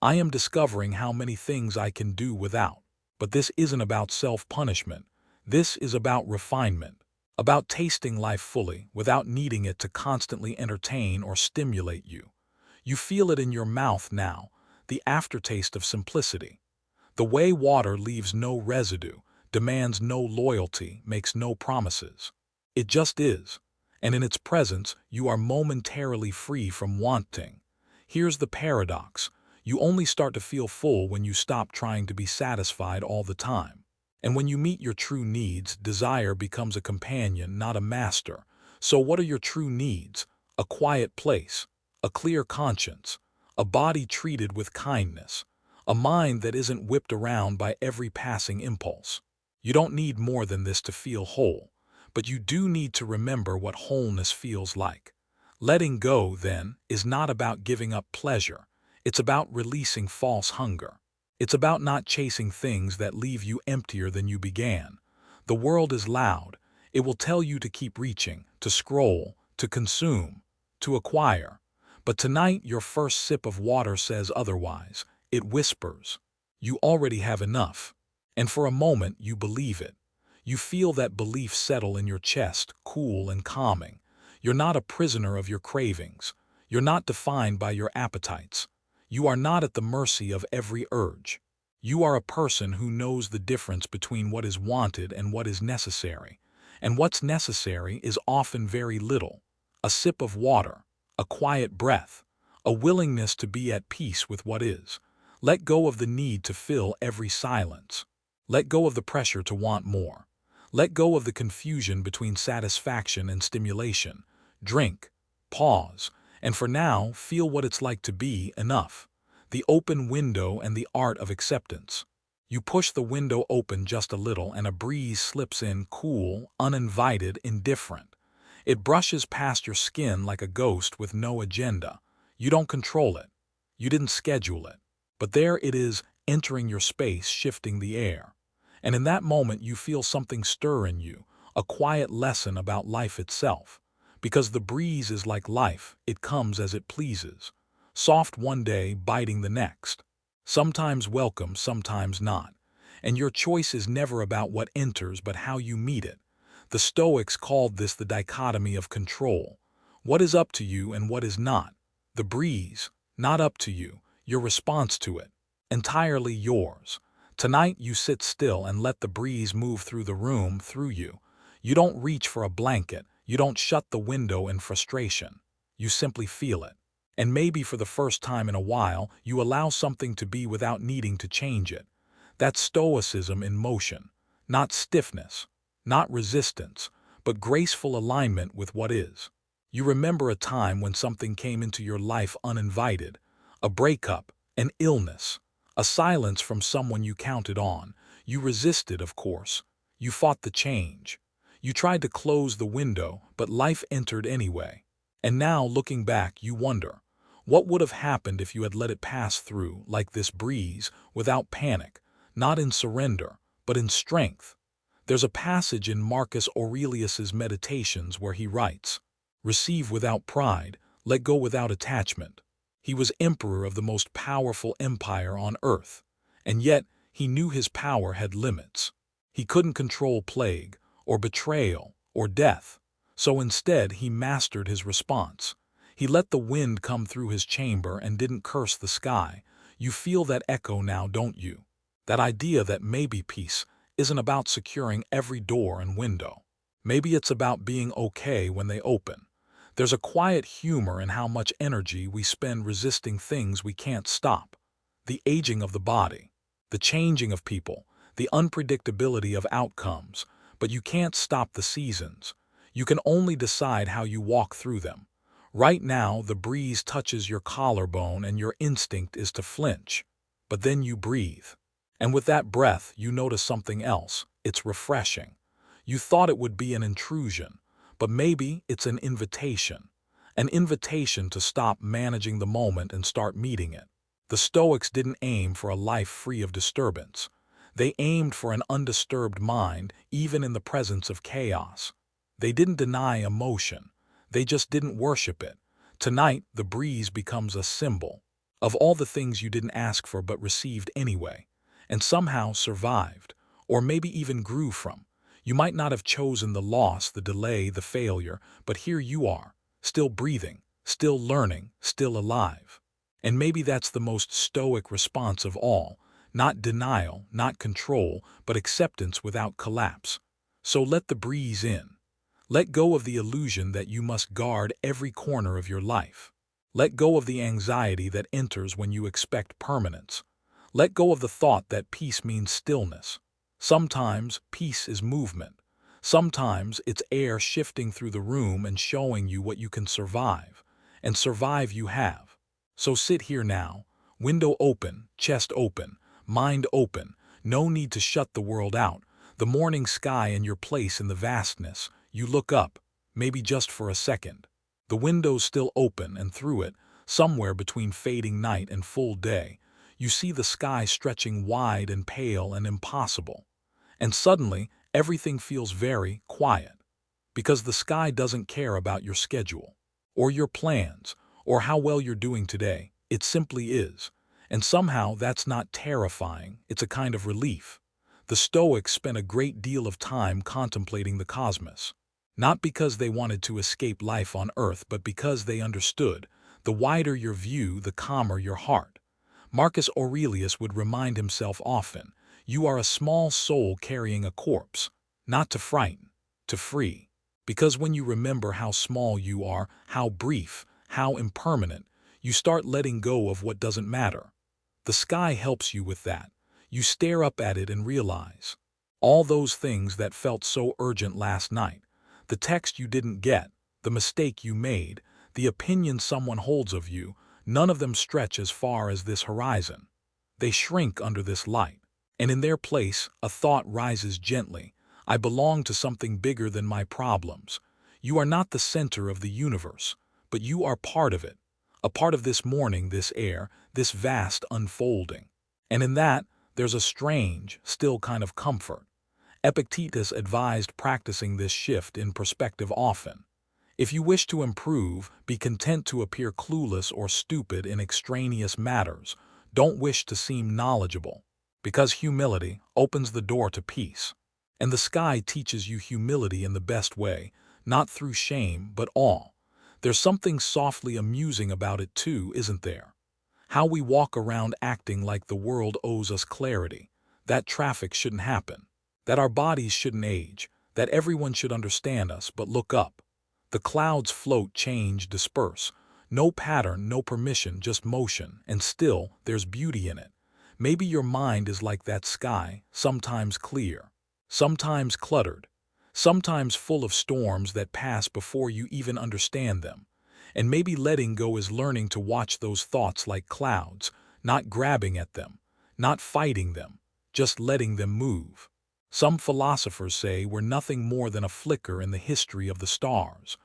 "I am discovering how many things I can do without." But this isn't about self-punishment. This is about refinement, about tasting life fully without needing it to constantly entertain or stimulate you. You feel it in your mouth now, the aftertaste of simplicity. The way water leaves no residue, demands no loyalty, makes no promises. It just is, and in its presence you are momentarily free from wanting. Here's the paradox. You only start to feel full when you stop trying to be satisfied all the time. And when you meet your true needs, desire becomes a companion, not a master. So what are your true needs? A quiet place, a clear conscience, a body treated with kindness, a mind that isn't whipped around by every passing impulse. You don't need more than this to feel whole, but you do need to remember what wholeness feels like. Letting go, then, is not about giving up pleasure. It's about releasing false hunger. It's about not chasing things that leave you emptier than you began. The world is loud. It will tell you to keep reaching, to scroll, to consume, to acquire. But tonight, your first sip of water says otherwise. It whispers, "You already have enough." And for a moment, you believe it. You feel that belief settle in your chest, cool and calming. You're not a prisoner of your cravings. You're not defined by your appetites. You are not at the mercy of every urge. You are a person who knows the difference between what is wanted and what is necessary. And what's necessary is often very little. A sip of water, a quiet breath, a willingness to be at peace with what is. Let go of the need to fill every silence. Let go of the pressure to want more. Let go of the confusion between satisfaction and stimulation. Drink, pause, and for now, feel what it's like to be enough. The open window and the art of acceptance. You push the window open just a little and a breeze slips in, cool, uninvited, indifferent. It brushes past your skin like a ghost with no agenda. You don't control it. You didn't schedule it. But there it is, entering your space, shifting the air. And in that moment you feel something stir in you, a quiet lesson about life itself. Because the breeze is like life, it comes as it pleases. Soft one day, biting the next. Sometimes welcome, sometimes not. And your choice is never about what enters but how you meet it. The Stoics called this the dichotomy of control. What is up to you and what is not? The breeze, not up to you, your response to it, entirely yours. Tonight you sit still and let the breeze move through the room, through you. You don't reach for a blanket, you don't shut the window in frustration. You simply feel it. And maybe for the first time in a while, you allow something to be without needing to change it. That's stoicism in motion, not stiffness, not resistance, but graceful alignment with what is. You remember a time when something came into your life uninvited, a breakup, an illness, a silence from someone you counted on. You resisted, of course. You fought the change. You tried to close the window, but life entered anyway. And now, looking back, you wonder, what would have happened if you had let it pass through, like this breeze, without panic, not in surrender, but in strength? There's a passage in Marcus Aurelius's Meditations where he writes, "Receive without pride, let go without attachment." He was emperor of the most powerful empire on earth, and yet he knew his power had limits. He couldn't control plague, or betrayal, or death, so instead he mastered his response. He let the wind come through his chamber and didn't curse the sky. You feel that echo now, don't you? That idea that maybe peace isn't about securing every door and window. Maybe it's about being okay when they open. There's a quiet humor in how much energy we spend resisting things we can't stop. The aging of the body, the changing of people, the unpredictability of outcomes, but you can't stop the seasons. You can only decide how you walk through them. Right now, the breeze touches your collarbone and your instinct is to flinch. But then you breathe. And with that breath, you notice something else. It's refreshing. You thought it would be an intrusion, but maybe it's an invitation. An invitation to stop managing the moment and start meeting it. The Stoics didn't aim for a life free of disturbance. They aimed for an undisturbed mind, even in the presence of chaos. They didn't deny emotion. They just didn't worship it. Tonight, the breeze becomes a symbol of all the things you didn't ask for but received anyway, and somehow survived, or maybe even grew from. You might not have chosen the loss, the delay, the failure, but here you are, still breathing, still learning, still alive. And maybe that's the most stoic response of all, not denial, not control, but acceptance without collapse. So let the breeze in. Let go of the illusion that you must guard every corner of your life. Let go of the anxiety that enters when you expect permanence. Let go of the thought that peace means stillness. Sometimes peace is movement. Sometimes it's air shifting through the room and showing you what you can survive. And survive you have. So sit here now, window open, chest open, mind open. No need to shut the world out. The morning sky and your place in the vastness. You look up, maybe just for a second. The window's still open, and through it, somewhere between fading night and full day, you see the sky stretching wide and pale and impossible. And suddenly, everything feels very quiet. Because the sky doesn't care about your schedule, or your plans, or how well you're doing today. It simply is. And somehow that's not terrifying, it's a kind of relief. The Stoics spent a great deal of time contemplating the cosmos. Not because they wanted to escape life on Earth, but because they understood, the wider your view, the calmer your heart. Marcus Aurelius would remind himself often, you are a small soul carrying a corpse, not to frighten, to free. Because when you remember how small you are, how brief, how impermanent, you start letting go of what doesn't matter. The sky helps you with that. You stare up at it and realize, all those things that felt so urgent last night, the text you didn't get, the mistake you made, the opinion someone holds of you, none of them stretch as far as this horizon. They shrink under this light. And in their place, a thought rises gently. I belong to something bigger than my problems. You are not the center of the universe, but you are part of it. A part of this morning, this air, this vast unfolding. And in that, there's a strange, still kind of comfort. Epictetus advised practicing this shift in perspective often. If you wish to improve, be content to appear clueless or stupid in extraneous matters. Don't wish to seem knowledgeable, because humility opens the door to peace. And the sky teaches you humility in the best way, not through shame but awe. There's something softly amusing about it too, isn't there? How we walk around acting like the world owes us clarity, that traffic shouldn't happen, that our bodies shouldn't age, that everyone should understand us, but look up. The clouds float, change, disperse. No pattern, no permission, just motion, and still there's beauty in it. Maybe your mind is like that sky, sometimes clear, sometimes cluttered, sometimes full of storms that pass before you even understand them. And maybe letting go is learning to watch those thoughts like clouds, not grabbing at them, not fighting them, just letting them move. Some philosophers say we're nothing more than a flicker in the history of the stars.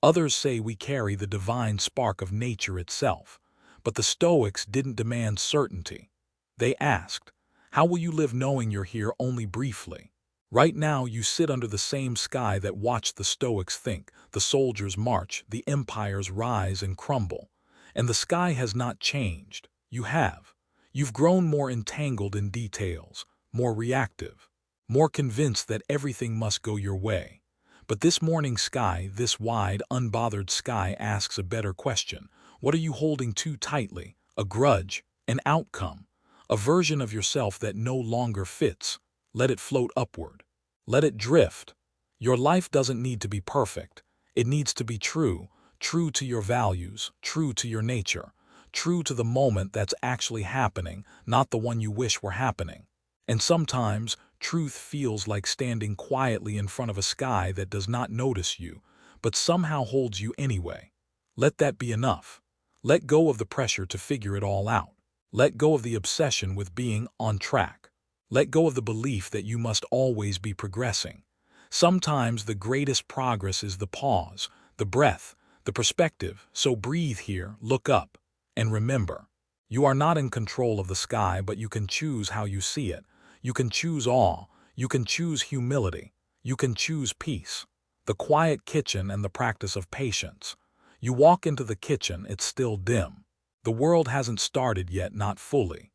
Others say we carry the divine spark of nature itself. But the Stoics didn't demand certainty. They asked, how will you live knowing you're here only briefly? Right now you sit under the same sky that watched the Stoics think, the soldiers march, the empires rise and crumble. And the sky has not changed. You have. You've grown more entangled in details, more reactive, more convinced that everything must go your way. But this morning sky, this wide, unbothered sky asks a better question. What are you holding too tightly? A grudge, an outcome, a version of yourself that no longer fits? Let it float upward. Let it drift. Your life doesn't need to be perfect. It needs to be true, true to your values, true to your nature, true to the moment that's actually happening, not the one you wish were happening. And sometimes, truth feels like standing quietly in front of a sky that does not notice you, but somehow holds you anyway. Let that be enough. Let go of the pressure to figure it all out. Let go of the obsession with being on track. Let go of the belief that you must always be progressing. Sometimes the greatest progress is the pause, the breath, the perspective. So breathe here, look up, and remember, you are not in control of the sky, but you can choose how you see it. You can choose awe, you can choose humility, you can choose peace. The quiet kitchen and the practice of patience. You walk into the kitchen, it's still dim. The world hasn't started yet, not fully.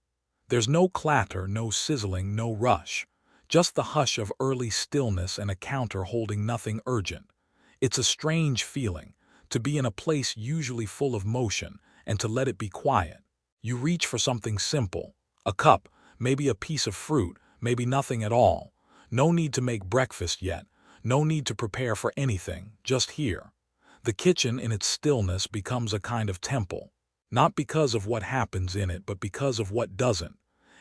There's no clatter, no sizzling, no rush. Just the hush of early stillness and a counter holding nothing urgent. It's a strange feeling, to be in a place usually full of motion and to let it be quiet. You reach for something simple, a cup, maybe a piece of fruit, maybe nothing at all. No need to make breakfast yet, no need to prepare for anything, just here. The kitchen in its stillness becomes a kind of temple, not because of what happens in it, but because of what doesn't.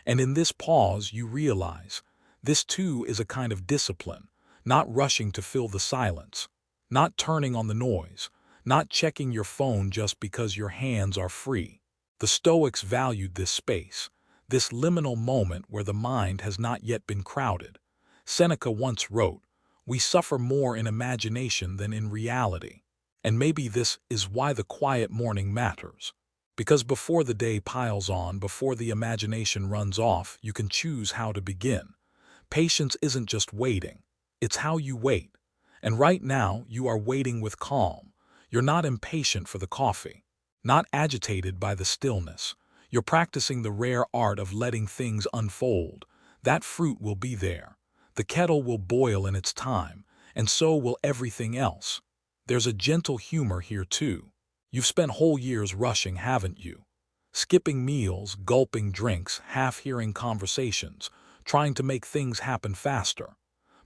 And in this pause you realize, this too is a kind of discipline, not rushing to fill the silence, not turning on the noise, not checking your phone just because your hands are free. The Stoics valued this space, this liminal moment where the mind has not yet been crowded. Seneca once wrote, "We suffer more in imagination than in reality." And maybe this is why the quiet morning matters. Because before the day piles on, before the imagination runs off, you can choose how to begin. Patience isn't just waiting, it's how you wait. And right now, you are waiting with calm. You're not impatient for the coffee, not agitated by the stillness. You're practicing the rare art of letting things unfold. That fruit will be there. The kettle will boil in its time, and so will everything else. There's a gentle humor here too. You've spent whole years rushing, haven't you? Skipping meals, gulping drinks, half-hearing conversations, trying to make things happen faster.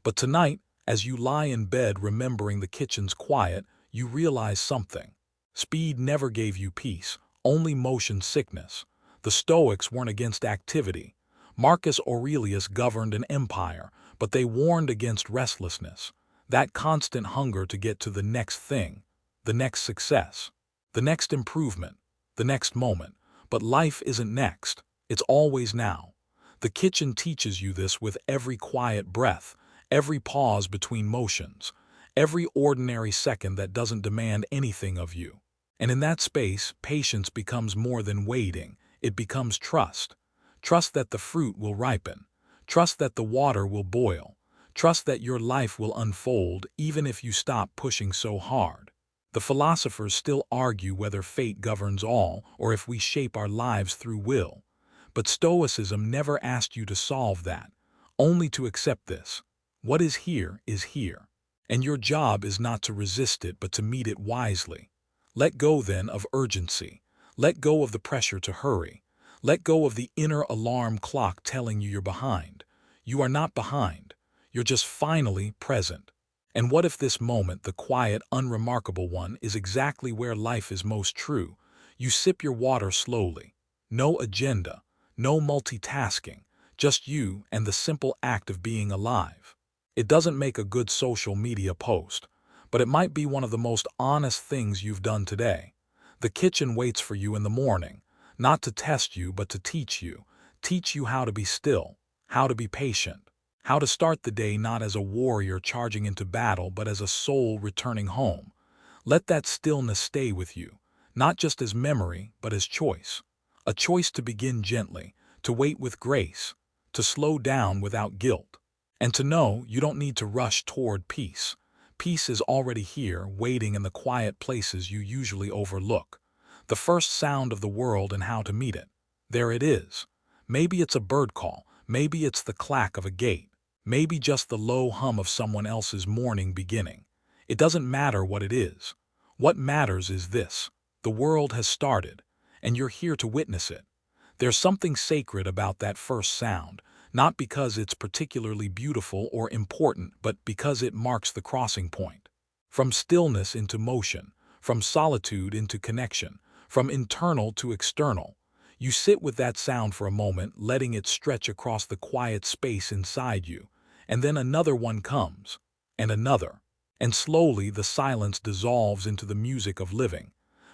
But tonight, as you lie in bed remembering the kitchen's quiet, you realize something. Speed never gave you peace, only motion sickness. The Stoics weren't against activity. Marcus Aurelius governed an empire, but they warned against restlessness, that constant hunger to get to the next thing, the next success, the next improvement, the next moment. But life isn't next, it's always now. The kitchen teaches you this with every quiet breath, every pause between motions, every ordinary second that doesn't demand anything of you. And in that space, patience becomes more than waiting, it becomes trust. Trust that the fruit will ripen, trust that the water will boil, trust that your life will unfold even if you stop pushing so hard. The philosophers still argue whether fate governs all or if we shape our lives through will. But Stoicism never asked you to solve that, only to accept this. What is here, and your job is not to resist it but to meet it wisely. Let go then of urgency. Let go of the pressure to hurry. Let go of the inner alarm clock telling you you're behind. You are not behind. You're just finally present. And what if this moment, the quiet, unremarkable one, is exactly where life is most true? You sip your water slowly. No agenda, no multitasking, just you and the simple act of being alive. It doesn't make a good social media post, but it might be one of the most honest things you've done today. The kitchen waits for you in the morning, not to test you but to teach you how to be still, how to be patient, how to start the day not as a warrior charging into battle but as a soul returning home. Let that stillness stay with you, not just as memory but as choice. A choice to begin gently, to wait with grace, to slow down without guilt, and to know you don't need to rush toward peace. Peace is already here, waiting in the quiet places you usually overlook. The first sound of the world and how to meet it. There it is. Maybe it's a bird call, maybe it's the clack of a gate, maybe just the low hum of someone else's morning beginning. It doesn't matter what it is. What matters is this: the world has started, and you're here to witness it. There's something sacred about that first sound, not because it's particularly beautiful or important, but because it marks the crossing point. From stillness into motion, from solitude into connection, from internal to external. You sit with that sound for a moment, letting it stretch across the quiet space inside you, and then another one comes, and another, and slowly the silence dissolves into the music of living.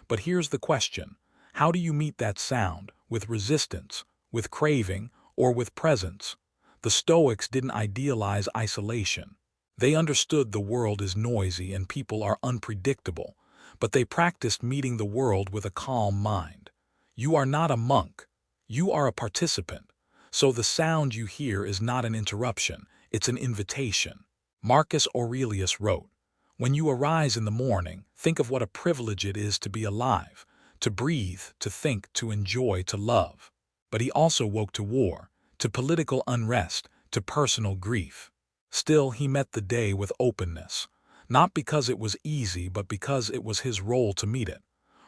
But here's the question: how do you meet that sound? With resistance, with craving, or with presence? The Stoics didn't idealize isolation. They understood the world is noisy and people are unpredictable, but they practiced meeting the world with a calm mind. You are not a monk. You are a participant. So the sound you hear is not an interruption, it's an invitation. Marcus Aurelius wrote, "When you arise in the morning, think of what a privilege it is to be alive, to breathe, to think, to enjoy, to love." But he also woke to war, to political unrest, to personal grief. Still, he met the day with openness, not because it was easy, but because it was his role to meet it.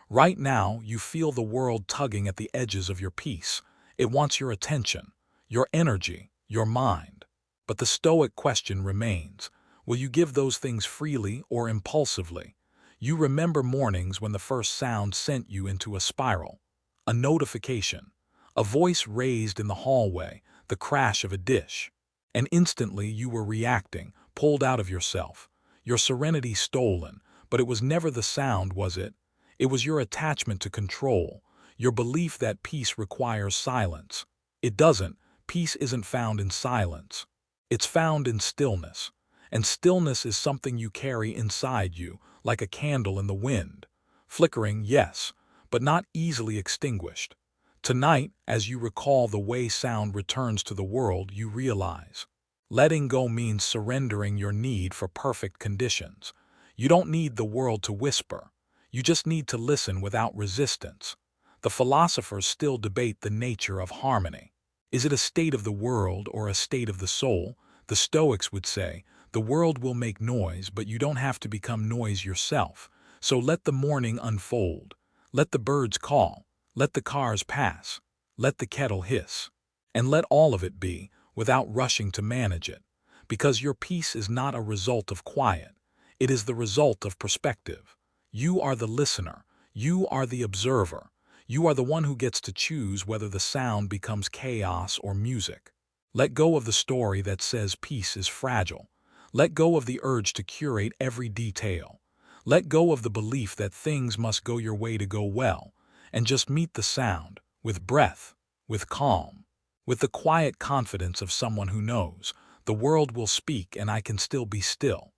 Right now, you feel the world tugging at the edges of your peace. It wants your attention, your energy, your mind. But the Stoic question remains: will you give those things freely or impulsively? You remember mornings when the first sound sent you into a spiral. A notification, a voice raised in the hallway, the crash of a dish. And instantly you were reacting, pulled out of yourself, your serenity stolen. But it was never the sound, was it? It was your attachment to control, your belief that peace requires silence. It doesn't. Peace isn't found in silence. It's found in stillness. And stillness is something you carry inside you, like a candle in the wind. Flickering, yes, but not easily extinguished. Tonight, as you recall the way sound returns to the world, you realize letting go means surrendering your need for perfect conditions. You don't need the world to whisper. You just need to listen without resistance. The philosophers still debate the nature of harmony. Is it a state of the world or a state of the soul? The Stoics would say, the world will make noise, but you don't have to become noise yourself. So let the morning unfold. Let the birds call. Let the cars pass. Let the kettle hiss. And let all of it be, without rushing to manage it. Because your peace is not a result of quiet. It is the result of perspective. You are the listener. You are the observer. You are the one who gets to choose whether the sound becomes chaos or music. Let go of the story that says peace is fragile. Let go of the urge to curate every detail. Let go of the belief that things must go your way to go well, and just meet the sound, with breath, with calm, with the quiet confidence of someone who knows, the world will speak and I can still be still.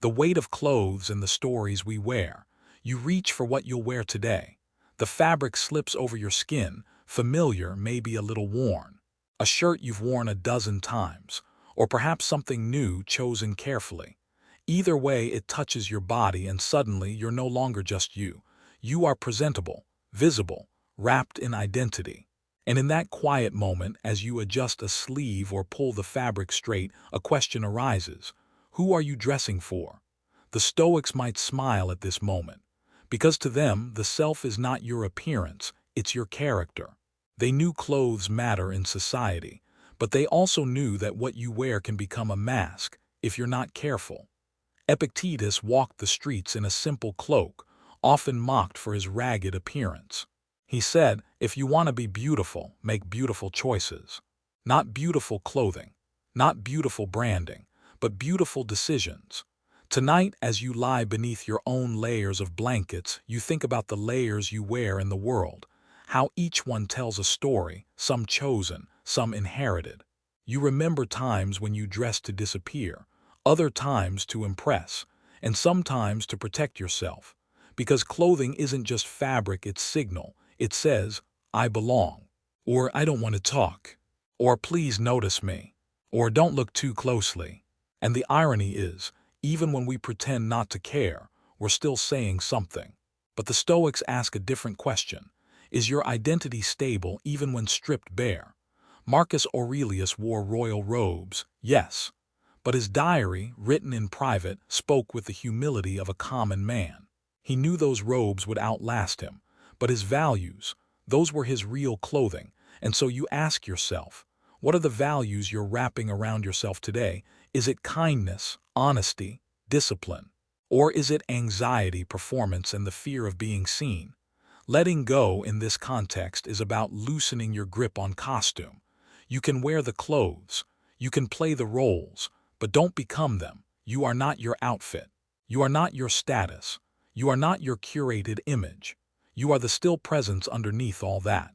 The weight of clothes and the stories we wear. You reach for what you'll wear today. The fabric slips over your skin, familiar, maybe a little worn. A shirt you've worn a dozen times, or perhaps something new chosen carefully. Either way, it touches your body and suddenly you're no longer just you. You are presentable, visible, wrapped in identity. And in that quiet moment, as you adjust a sleeve or pull the fabric straight, a question arises. Who are you dressing for? The Stoics might smile at this moment, Because to them, the self is not your appearance, it's your character. They knew clothes matter in society, but they also knew that what you wear can become a mask if you're not careful. Epictetus walked the streets in a simple cloak, often mocked for his ragged appearance. He said, if you want to be beautiful, make beautiful choices. Not beautiful clothing, not beautiful branding, but beautiful decisions. Tonight, as you lie beneath your own layers of blankets, you think about the layers you wear in the world, how each one tells a story, some chosen, some inherited. You remember times when you dressed to disappear, other times to impress, and sometimes to protect yourself. Because clothing isn't just fabric, it's signal. It says, I belong, or I don't want to talk, or please notice me, or don't look too closely. And the irony is, even when we pretend not to care, we're still saying something. But the Stoics ask a different question. Is your identity stable even when stripped bare? Marcus Aurelius wore royal robes, yes, but his diary, written in private, spoke with the humility of a common man. He knew those robes would outlast him, but his values, those were his real clothing. And so you ask yourself, what are the values you're wrapping around yourself today? Is it kindness, honesty, discipline? Or is it anxiety, performance, and the fear of being seen? Letting go in this context is about loosening your grip on costume. You can wear the clothes, you can play the roles, but don't become them. You are not your outfit. You are not your status. You are not your curated image. You are the still presence underneath all that.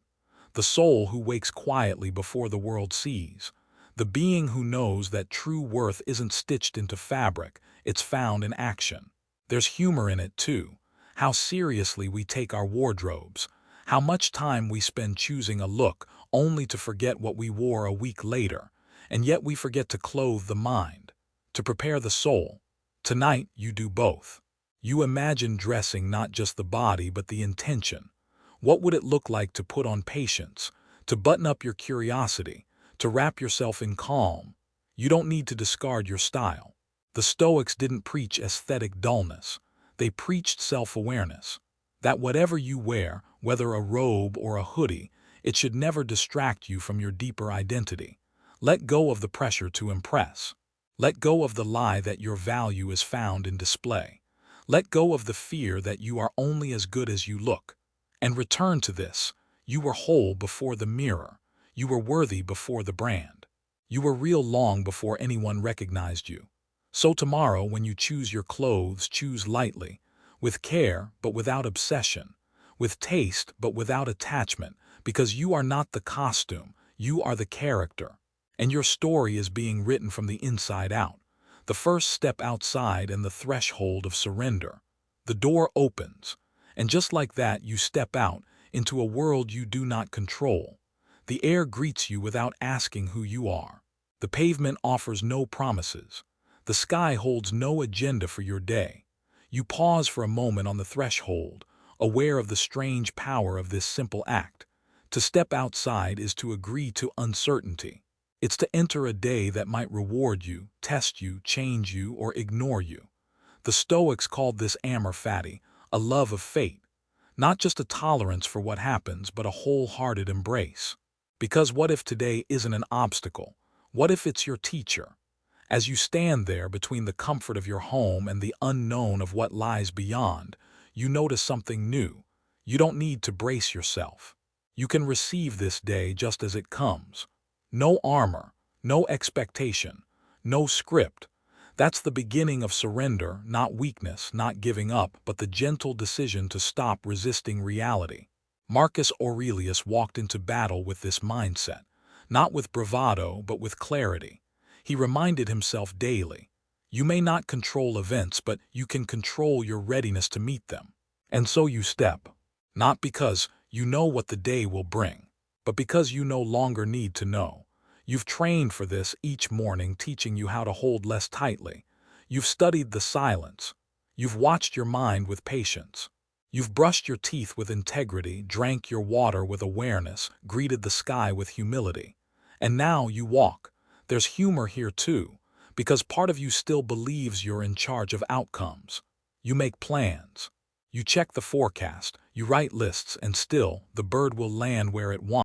The soul who wakes quietly before the world sees. The being who knows that true worth isn't stitched into fabric, it's found in action. There's humor in it too. How seriously we take our wardrobes. How much time we spend choosing a look only to forget what we wore a week later. And yet we forget to clothe the mind, to prepare the soul. Tonight you do both. You imagine dressing not just the body but the intention. What would it look like to put on patience, to button up your curiosity, to wrap yourself in calm? You don't need to discard your style. The Stoics didn't preach aesthetic dullness. They preached self-awareness. That whatever you wear, whether a robe or a hoodie, it should never distract you from your deeper identity. Let go of the pressure to impress. Let go of the lie that your value is found in display. Let go of the fear that you are only as good as you look. And return to this. You were whole before the mirror. You were worthy before the brand. You were real long before anyone recognized you. So tomorrow, when you choose your clothes, choose lightly, with care but without obsession, with taste but without attachment, because you are not the costume, you are the character. And your story is being written from the inside out. The first step outside and the threshold of surrender. The door opens, and just like that you step out into a world you do not control. The air greets you without asking who you are. The pavement offers no promises. The sky holds no agenda for your day. You pause for a moment on the threshold, aware of the strange power of this simple act. To step outside is to agree to uncertainty. It's to enter a day that might reward you, test you, change you, or ignore you. The Stoics called this amor fati, a love of fate. Not just a tolerance for what happens, but a wholehearted embrace. Because what if today isn't an obstacle? What if it's your teacher? As you stand there between the comfort of your home and the unknown of what lies beyond, you notice something new. You don't need to brace yourself. You can receive this day just as it comes. No armor, no expectation, no script. That's the beginning of surrender, not weakness, not giving up, but the gentle decision to stop resisting reality. Marcus Aurelius walked into battle with this mindset, not with bravado, but with clarity. He reminded himself daily, you may not control events, but you can control your readiness to meet them. And so you step, not because you know what the day will bring, but because you no longer need to know. You've trained for this each morning, teaching you how to hold less tightly. You've studied the silence. You've watched your mind with patience. You've brushed your teeth with integrity, drank your water with awareness, greeted the sky with humility. And now you walk. There's humor here too, because part of you still believes you're in charge of outcomes. You make plans. You check the forecast, you write lists, and still, the bird will land where it wants.